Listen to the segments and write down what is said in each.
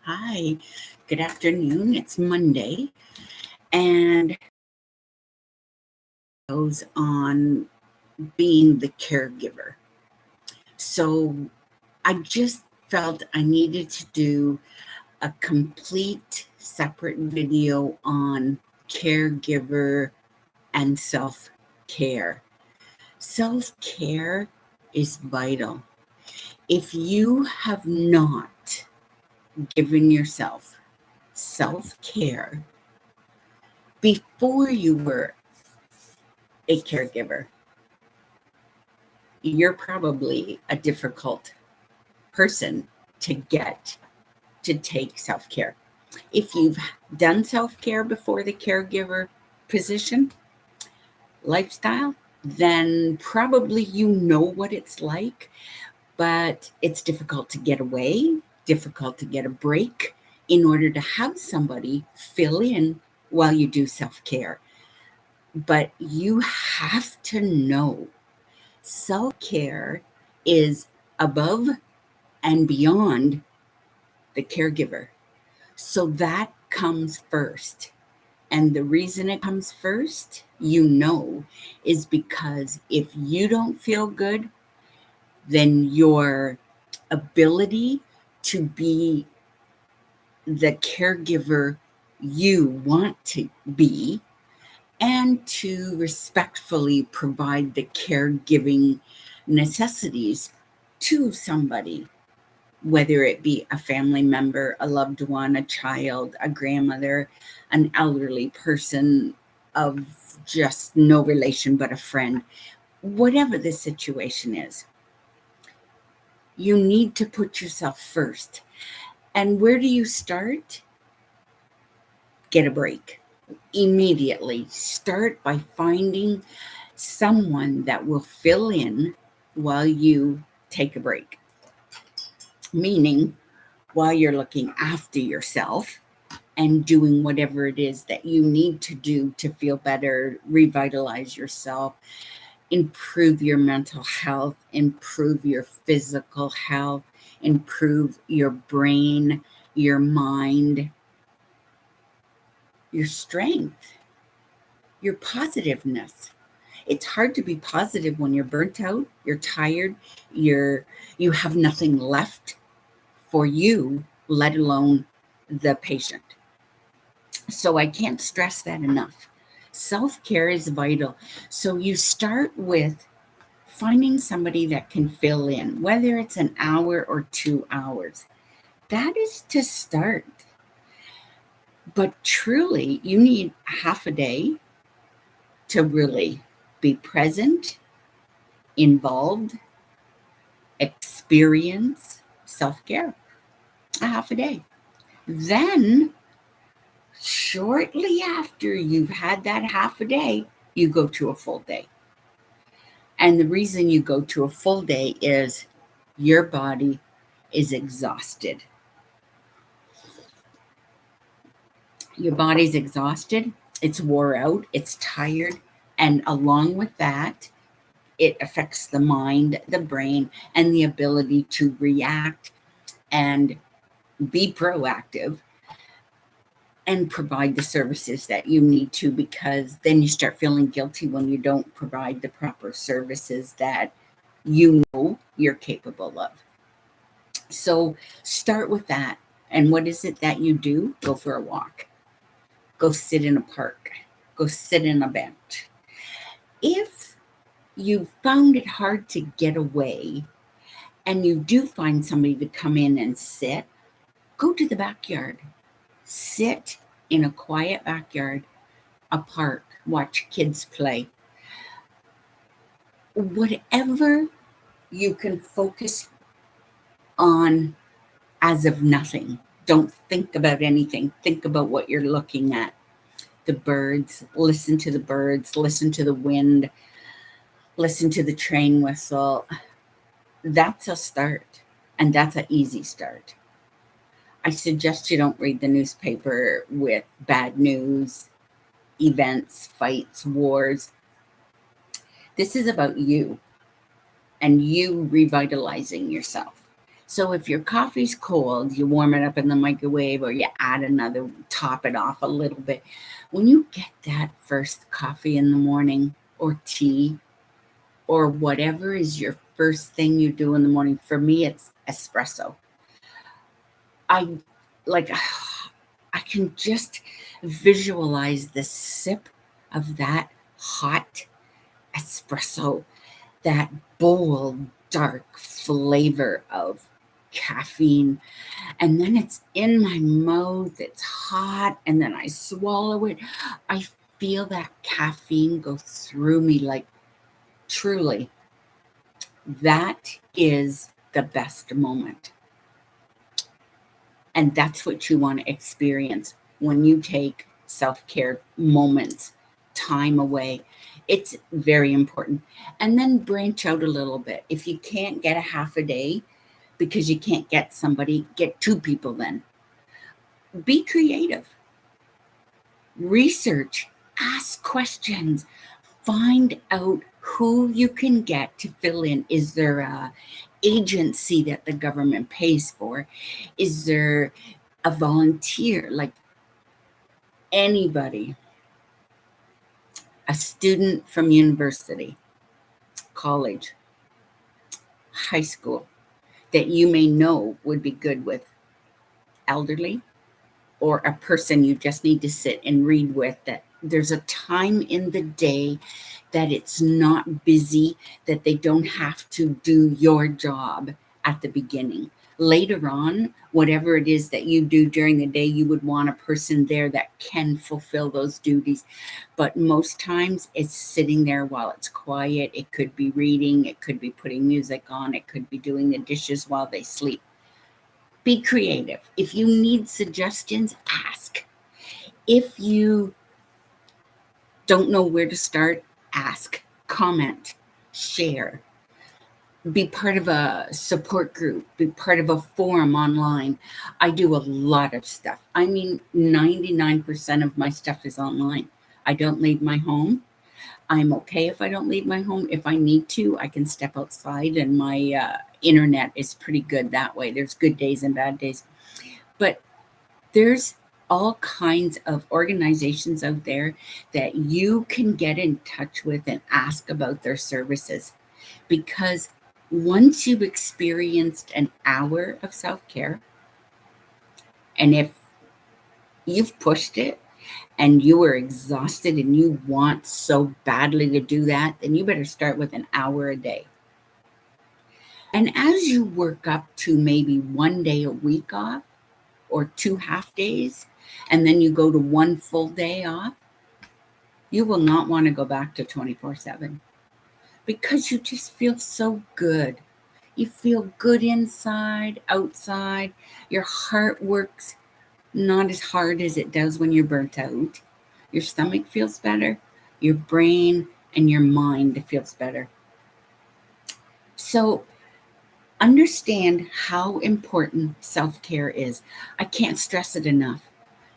Hi, good afternoon. It's Monday, and goes on being the caregiver. So I just felt I needed to do a complete separate video on caregiver and self care. Self care is vital. If you have not given yourself self care before you were a caregiver, you're probably a difficult person to get to take self care. If you've done self care before the caregiver position lifestyle, then probably you know what it's like, but it's difficult to get away, difficult to get a break in order to have somebody fill in while you do self care. But you have to know self care is above and beyond the caregiver. So that comes first. And the reason it comes first, is because if you don't feel good, then your ability to be the caregiver you want to be and to respectfully provide the caregiving necessities to somebody, whether it be a family member, a loved one, a child, a grandmother, an elderly person of just no relation but a friend, whatever the situation is, you need to put yourself first. And where do you start? Get a break. Immediately start by finding someone that will fill in while you take a break, meaning while you're looking after yourself and doing whatever it is that you need to do to feel better, revitalize yourself, improve your mental health, improve your physical health, improve your brain, your mind, your strength, your positiveness. It's hard to be positive when you're burnt out, you're tired, you have nothing left for you, let alone the patient. So I can't stress that enough. Self-care is vital. So you start with finding somebody that can fill in, whether it's an hour or 2 hours. That is to start. But truly, you need half a day to really be present, involved, experience self care. A half a day. Then, shortly after you've had that half a day, you go to a full day. And the reason you go to a full day is your body is exhausted. Your body's exhausted, it's wore out, it's tired. And along with that, it affects the mind, the brain, and the ability to react and be proactive and provide the services that you need to, because then you start feeling guilty when you don't provide the proper services that you know you're capable of. So start with that. And what is it that you do? Go for a walk. Go sit in a park. Go sit in a bench. If you found it hard to get away and you do find somebody to come in and sit, go to the backyard. Sit in a quiet backyard, a park, watch kids play. Whatever you can focus on as of nothing. Don't think about anything. Think about what you're looking at. The birds, listen to the birds, listen to the wind, listen to the train whistle. That's a start, and that's an easy start. I suggest you don't read the newspaper with bad news, events, fights, wars. This is about you and you revitalizing yourself. So if your coffee's cold, you warm it up in the microwave or you add another, top it off a little bit. When you get that first coffee in the morning or tea or whatever is your first thing you do in the morning, for me, it's espresso. I like, I can just visualize the sip of that hot espresso, that bold, dark flavor of caffeine. And then it's in my mouth, it's hot, and then I swallow it. I feel that caffeine go through me, like truly, that is the best moment. And that's what you want to experience when you take self-care moments, time away. It's very important. And then branch out a little bit. If you can't get a half a day because you can't get somebody, get two people then. Be creative. Research, ask questions, find out who you can get to fill in. Is there a agency that the government pays for? Is there a volunteer, like anybody, a student from university, college, high school that you may know would be good with elderly, or a person you just need to sit and read with, that there's a time in the day that it's not busy, that they don't have to do your job at the beginning. Later on, whatever it is that you do during the day, you would want a person there that can fulfill those duties. But most times it's sitting there while it's quiet. It could be reading, it could be putting music on, it could be doing the dishes while they sleep. Be creative. If you need suggestions, ask. If you don't know where to start, ask, comment, share. Be part of a support group, be part of a forum online. I do a lot of stuff. I mean, 99% of my stuff is online. I don't leave my home. I'm okay if I don't leave my home. If I need to, I can step outside, and my internet is pretty good that way. There's good days and bad days. But there's all kinds of organizations out there that you can get in touch with and ask about their services. Because once you've experienced an hour of self-care, and if you've pushed it and you are exhausted and you want so badly to do that, then you better start with an hour a day. And as you work up to maybe 1 day a week off, or 2 half days, and then you go to 1 full day off, you will not want to go back to 24/7, because you just feel so good. You feel good inside, outside. Your heart works not as hard as it does when you're burnt out. Your stomach feels better. Your brain and your mind feels better. So understand how important self-care is. I can't stress it enough.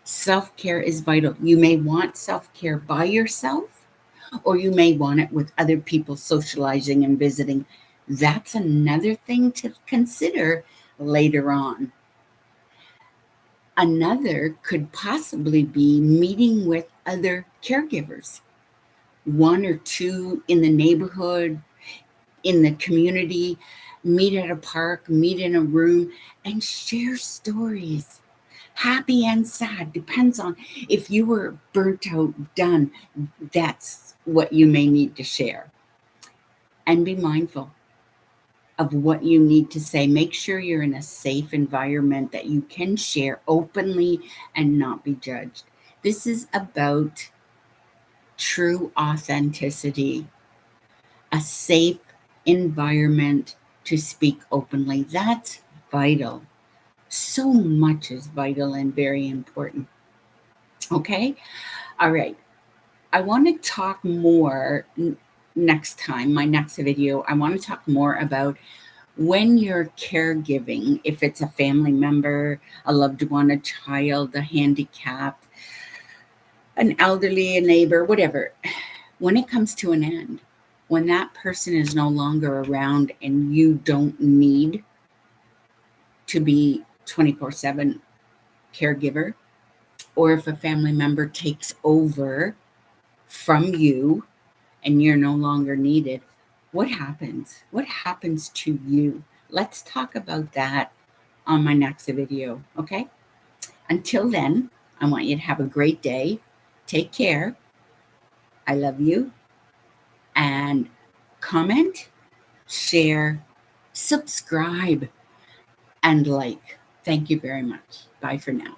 Self-care is vital. You may want self-care by yourself, or you may want it with other people socializing and visiting. That's another thing to consider later on. Another could possibly be meeting with other caregivers, 1 or 2 in the neighborhood, in the community. Meet at a park, meet in a room, and share stories. Happy and sad, depends on if you were burnt out, done. That's what you may need to share. And be mindful of what you need to say. Make sure you're in a safe environment that you can share openly and not be judged. This is about true authenticity, a safe environment to speak openly. That's vital. So much is vital and very important. Okay? All right. I want to talk more next time, my next video. I want to talk more about when you're caregiving, if it's a family member, a loved one, a child, a handicapped, an elderly, a neighbor, whatever. When it comes to an end, when that person is no longer around and you don't need to be 24/7 caregiver, or if a family member takes over from you and you're no longer needed, what happens? What happens to you? Let's talk about that on my next video, okay? Until then, I want you to have a great day. Take care. I love you. And comment, share, subscribe, and like. Thank you very much. Bye for now.